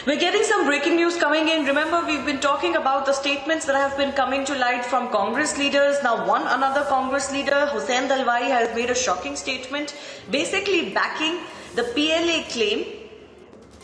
We're getting some breaking news coming in. Remember, we've been talking about the statements that have been coming to light from Congress leaders. Now, another Congress leader, Hussain Dalwai, has made a shocking statement, basically backing the PLA claim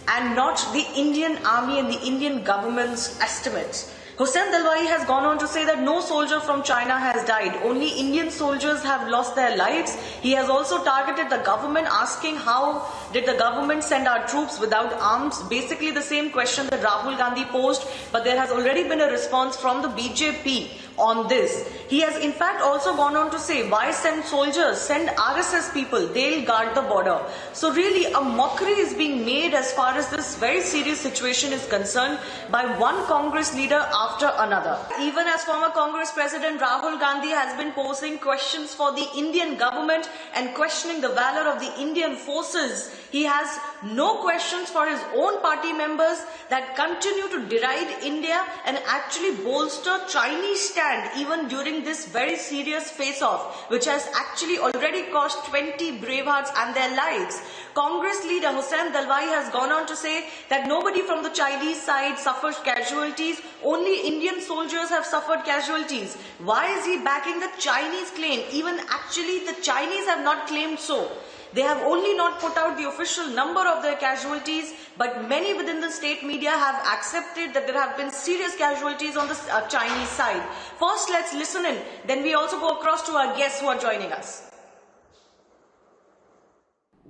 and not the Indian Army and the Indian government's estimates. Hussain Dalwai has gone on to say that no soldier from China has died. Only Indian soldiers have lost their lives. He has also targeted the government, asking how did the government send our troops without arms? Basically the same question that Rahul Gandhi posed, but there has already been a response from the BJP on this. He has in fact also gone on to say, why send soldiers? Send RSS people, they'll guard the border. So really a mockery is being made as far as this very serious situation is concerned by one Congress leader after another. Even as former Congress President Rahul Gandhi has been posing questions for the Indian government and questioning the valor of the Indian forces, he has no questions for his own party members that continue to deride India and actually bolster Chinese stand even during this very serious face-off, which has actually already cost 20 brave hearts and their lives. Congress leader Hussain Dalwai has gone on to say that nobody from the Chinese side suffered casualties, only Indian soldiers have suffered casualties. Why is he backing the Chinese claim? Even actually the Chinese have not claimed so. They have only not put out the official number of their casualties, but many within the state media have accepted that there have been serious casualties on the Chinese side. First, let's listen in. Then we also go across to our guests who are joining us.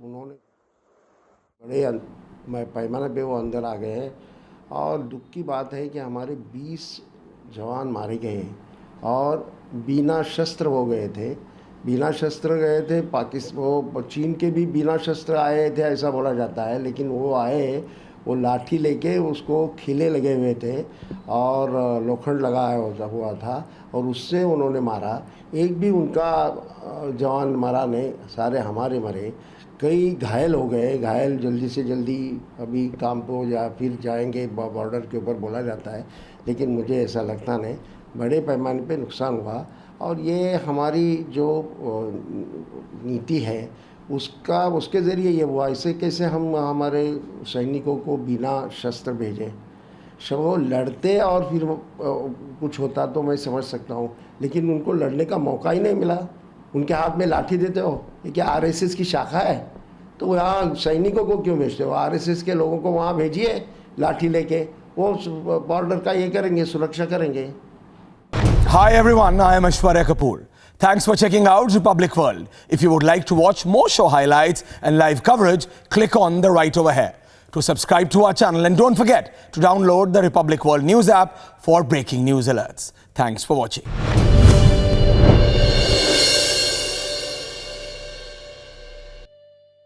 उन्होंने बड़े पैमाने पे वो अंदर आ गए हैं और दुख की बात है कि हमारे 20 जवान मारे गए और बिना शस्त्र वो गए थे, बिना शस्त्र गए थे। वो चीन के भी बिना शस्त्र आए थे ऐसा बोला जाता है, लेकिन वो आए, वो लाठी लेके उसको खिले लगे हुए थे और लोखंड लगाया हुआ था और उससे उन्होंने मारा। एक भी उनका जवान मरा नहीं, सारे हमारे मरे। कई घायल हो गए, घायल जल्दी से जल्दी अभी काम पे या फिर जाएंगे बॉर्डर के ऊपर बोला जाता है, लेकिन मुझे ऐसा लगता नहीं। बड़े पैमाने पे नुकसान हुआ और ये हमारी जो नीति है उसके ज़रिए ये हुआ। इसे कैसे हम हमारे सैनिकों को बिना शस्त्र भेजें? वो लड़ते और फिर कुछ होता तो मैं समझ सकता हूँ, लेकिन उनको लड़ने का मौका ही नहीं मिला। उनके हाथ में लाठी देते हो, ये क्या आरएसएस की शाखा है? तो यहाँ सैनिकों को क्यों भेजते हो? आरएसएस के लोगों को वहाँ भेजिए लाठी लेके, वो बॉर्डर का ये करेंगे, सुरक्षा करेंगे। Hi everyone, I am Aishwarya Kapoor. Thanks for checking out Republic World. If you would like to watch more show highlights and live coverage, click on the right over here to subscribe to our channel, and don't forget to download the Republic World News app for breaking news alerts. Thanks for watching.